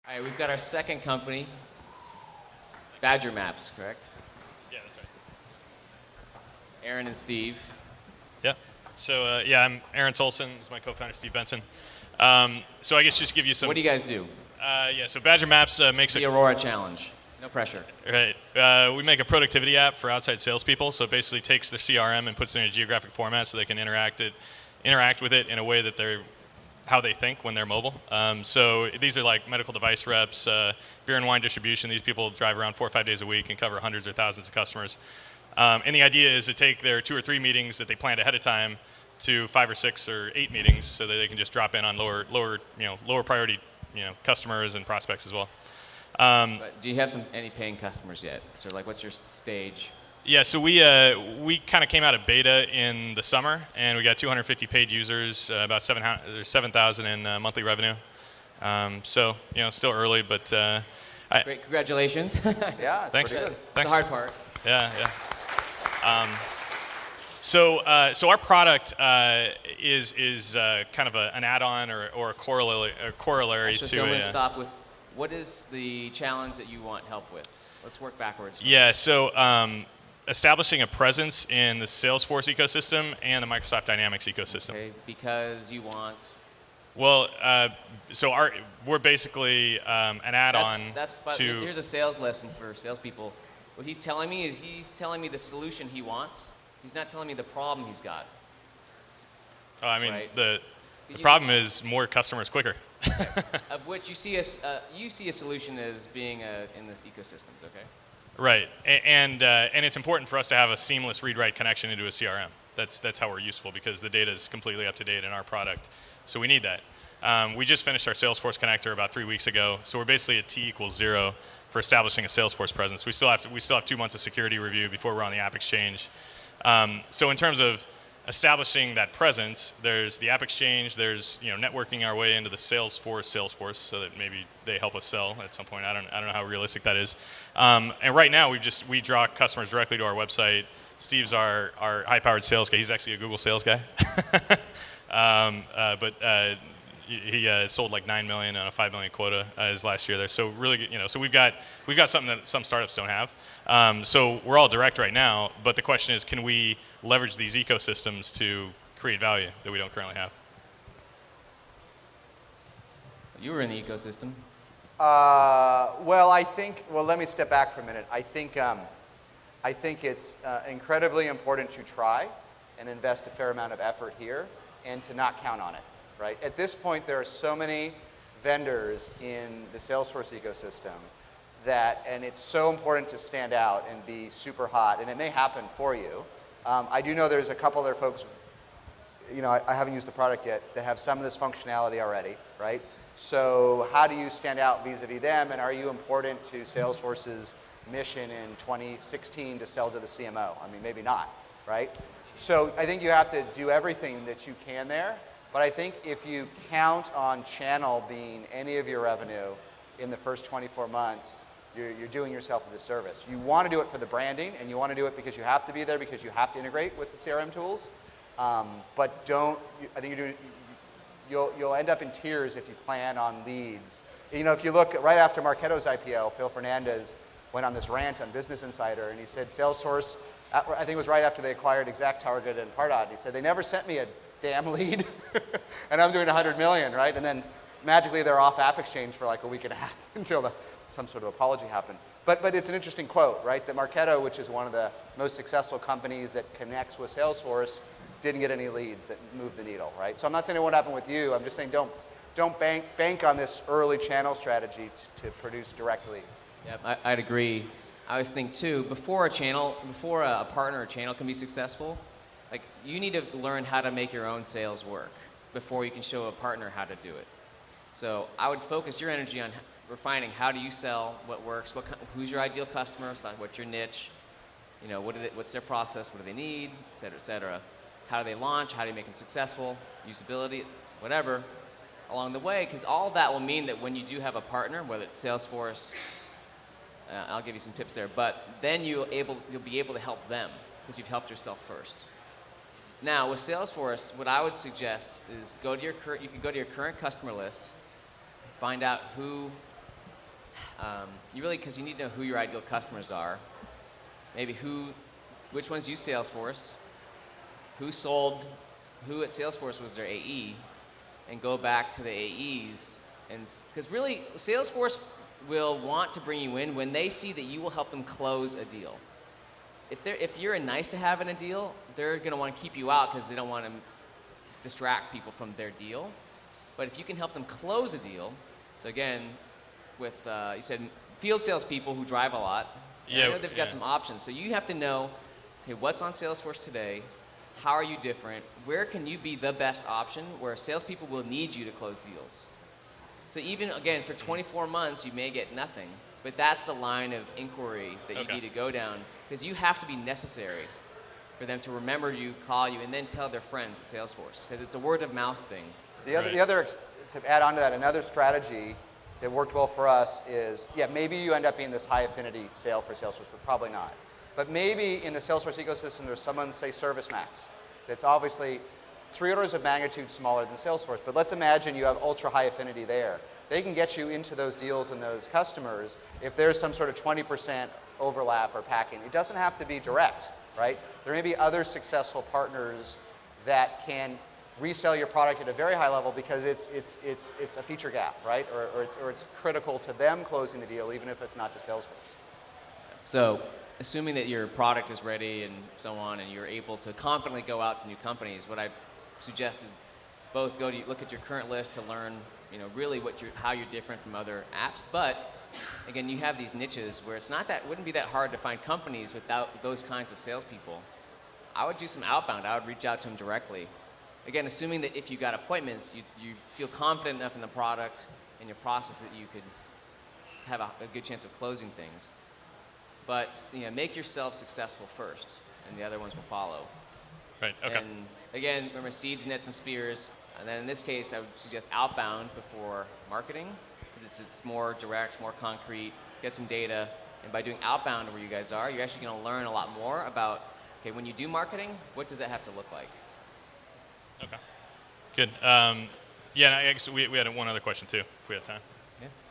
All right, we've got our second company, BadgerMaps, correct? Yeah, that's right. Aaron and Steve. Yeah. So I'm Aaron Tolson. This is my co-founder, Steve Benson. So I guess just give you some. What do you guys do? So BadgerMaps makes The Aurora Challenge. No pressure. Right. We make a productivity app for outside salespeople. So it basically takes their CRM and puts it in a geographic format so they can interact with it in a way that how they think when they're mobile. So these are like medical device reps, beer and wine distribution. These people drive around 4 or 5 days a week and cover hundreds or thousands of customers. And the idea is to take their 2 or 3 meetings that they planned ahead of time to 5 or 6 or 8 meetings, so that they can just drop in on lower priority customers and prospects as well. But do you have any paying customers yet? So like, what's your stage? Yeah, so we kind of came out of beta in the summer, and we got 250 paid users, about 7,000 in monthly revenue. So still early, but Great, congratulations. Yeah, it's thanks. pretty good. It's the hard part. Yeah. So our product is kind of an add-on or a corollary So to I'm going to stop with, what is the challenge that you want help with? Let's work backwards. Yeah, so establishing a presence in the Salesforce ecosystem and the Microsoft Dynamics ecosystem. Okay, because you want. Well, we're basically an add-on to. Here's a sales lesson for salespeople. What he's telling me is he's telling me the solution he wants. He's not telling me the problem he's got. Right? The problem is more customers quicker. Okay. Of which you see a solution as being in this ecosystems, okay? Right, and it's important for us to have a seamless read-write connection into a CRM. That's how we're useful, because the data is completely up to date in our product. So we need that. We just finished our Salesforce connector about 3 weeks ago, so we're basically at T=0 for establishing a Salesforce presence. We still have 2 months of security review before we're on the App Exchange. So in terms of establishing that presence, there's the App Exchange, there's networking our way into the Salesforce, so that maybe they help us sell at some point. I don't know how realistic that is. And right now we draw customers directly to our website. Steve's our high-powered sales guy. He's actually a Google sales guy, but he sold like 9 million on a 5 million quota his last year there. So really, so we've got something that some startups don't have. So we're all direct right now, but the question is, can we leverage these ecosystems to create value that we don't currently have? You were in the ecosystem. Let me step back for a minute. I think it's incredibly important to try and invest a fair amount of effort here and to not count on it. Right? At this point, there are so many vendors in the Salesforce ecosystem and it's so important to stand out and be super hot, and it may happen for you. I do know there's a couple other folks, I haven't used the product yet, that have some of this functionality already, right? So how do you stand out vis-a-vis them, and are you important to Salesforce's mission in 2016 to sell to the CMO? I mean, maybe not, right? So I think you have to do everything that you can there. But I think if you count on channel being any of your revenue in the first 24 months, you're doing yourself a disservice. You want to do it for the branding, and you want to do it because you have to be there, because you have to integrate with the CRM tools. But I think you'll end up in tears if you plan on leads. If you look right after Marketo's IPO, Phil Fernandez went on this rant on Business Insider, and he said Salesforce, I think it was right after they acquired ExactTarget and Pardot, he said, they never sent me a damn lead, and I'm doing 100 million, right? And then magically they're off App Exchange for like a week and a half until some sort of apology happened. But it's an interesting quote, right? That Marketo, which is one of the most successful companies that connects with Salesforce, didn't get any leads that moved the needle, right? So I'm not saying it won't happen with you. I'm just saying don't bank on this early channel strategy to produce direct leads. Yeah, I'd agree. I always think too, before a partner or channel can be successful, like, you need to learn how to make your own sales work before you can show a partner how to do it. So I would focus your energy on refining how do you sell, what works, who's your ideal customer, what's your niche, what's their process, what do they need, et cetera, et cetera. How do they launch, how do you make them successful, usability, whatever, along the way, because all of that will mean that when you do have a partner, whether it's Salesforce, I'll give you some tips there, but then you'll be able to help them because you've helped yourself first. Now, with Salesforce, what I would suggest is you can go to your current customer list, find out who you really, because you need to know who your ideal customers are, maybe which ones use Salesforce, who at Salesforce was their AE, and go back to the AEs, and because really Salesforce will want to bring you in when they see that you will help them close a deal. If you're a nice to have in a deal, they're going to want to keep you out because they don't want to distract people from their deal. But if you can help them close a deal, so again, with you said field salespeople who drive a lot, and I know they've got some options. So you have to know, okay, what's on Salesforce today? How are you different? Where can you be the best option where salespeople will need you to close deals? So even, again, for 24 months, you may get nothing, but that's the line of inquiry that you need to go down, because you have to be necessary for them to remember you, call you, and then tell their friends at Salesforce, because it's a word of mouth thing. The other, to add on to that, another strategy that worked well for us is, maybe you end up being this high affinity sale for Salesforce, but probably not. But maybe in the Salesforce ecosystem, there's someone, say, ServiceMax, that's obviously 3 orders of magnitude smaller than Salesforce. But let's imagine you have ultra high affinity there. They can get you into those deals and those customers if there's some sort of 20% overlap or packing. It doesn't have to be direct, right? There may be other successful partners that can resell your product at a very high level because it's a feature gap, right? Or it's critical to them closing the deal, even if it's not to Salesforce. So, assuming that your product is ready and so on, and you're able to confidently go out to new companies, what I suggest is both look at your current list to learn, really how you're different from other apps. But again, you have these niches where wouldn't be that hard to find companies without those kinds of salespeople. I would do some outbound. I would reach out to them directly. Again, assuming that if you got appointments, you feel confident enough in the product and your process that you could have a good chance of closing things. But make yourself successful first, and the other ones will follow. Right. Okay. And again, remember seeds, nets, and spears. And then in this case, I would suggest outbound before marketing. It's more direct, more concrete. Get some data, and by doing outbound where you guys are, you're actually going to learn a lot more about. Okay, when you do marketing, what does that have to look like? Okay. Good. And I guess we had one other question too, if we had time.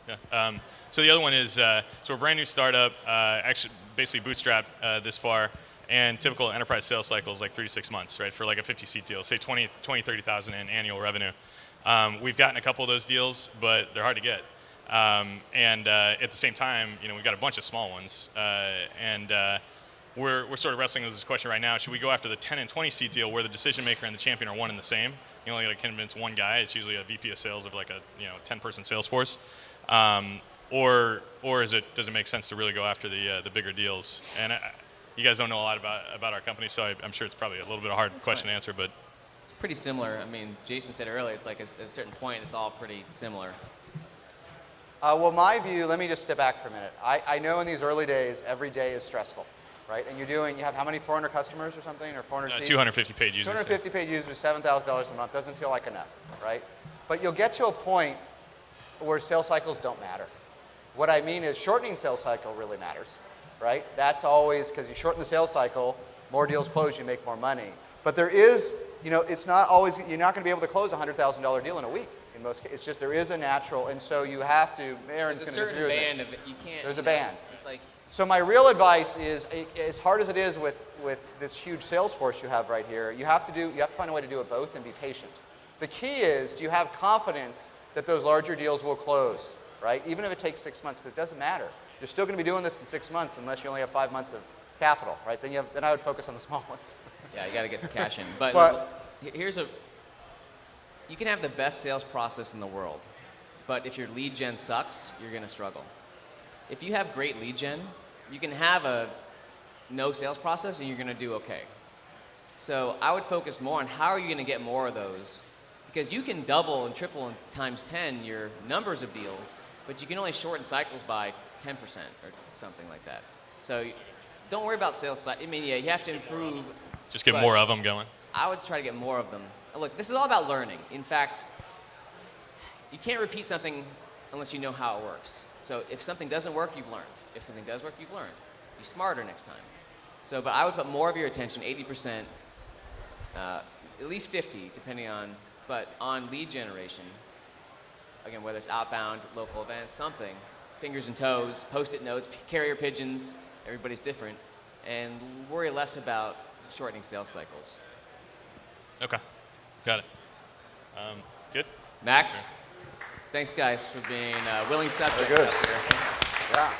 Yeah. So the other one is, so we're a brand new startup, actually basically bootstrapped this far, and typical enterprise sales cycle is like 3 to 6 months, right, for like a 50-seat deal, say 30,000 in annual revenue. We've gotten a couple of those deals, but they're hard to get. And at the same time, we've got a bunch of small ones, and we're sort of wrestling with this question right now. Should we go after the 10 and 20-seat deal where the decision maker and the champion are one and the same? You only got to convince one guy. It's usually a VP of sales of like a 10-person sales force. Or does it make sense to really go after the bigger deals? And you guys don't know a lot about our company, so I'm sure it's probably a little bit of a hard question to answer, but it's pretty similar. I mean, Jason said earlier, it's like at a certain point, it's all pretty similar. Well, my view, let me just step back for a minute. I know in these early days, every day is stressful, right? And you have how many, 400 customers or something, or 400 seats? 250 paid users. 250 paid users, $7,000 a month, doesn't feel like enough, right? But you'll get to a point where sales cycles don't matter. What I mean is shortening sales cycle really matters, right? That's always, because you shorten the sales cycle, more deals close, you make more money. But there is, it's not always, you're not going to be able to close a $100,000 deal in a week. In most cases, it's just there is a natural, and so you have to. Aaron's There's a going to certain disagree band with of it. You can't. There's a band. It's like. So my real advice is, as hard as it is with this huge sales force you have right here, you have to find a way to do it both and be patient. The key is, do you have confidence that those larger deals will close, right? Even if it takes 6 months, because it doesn't matter. You're still going to be doing this in 6 months unless you only have 5 months of capital, right? Then I would focus on the small ones. Yeah, you got to get the cash in. But you can have the best sales process in the world, but if your lead gen sucks, you're going to struggle. If you have great lead gen, you can have a no sales process and you're going to do okay. So I would focus more on how are you going to get more of those, because you can double and triple and times 10 your numbers of deals, but you can only shorten cycles by 10% or something like that. So don't worry about sales cycle. I mean, yeah, you have to improve. Just get more of them going. I would try to get more of them. Look, this is all about learning. In fact, you can't repeat something unless you know how it works. So if something doesn't work, you've learned. If something does work, you've learned. Be smarter next time. So, but I would put more of your attention, 80%, at least 50, depending on, but on lead generation. Again, whether it's outbound, local events, something. fingers and toes, post-it notes, carrier pigeons. Everybody's different, and worry less about shortening sales cycles. Okay, got it. Good. Max, thanks guys for being willing subjects Very good. out there. Yeah.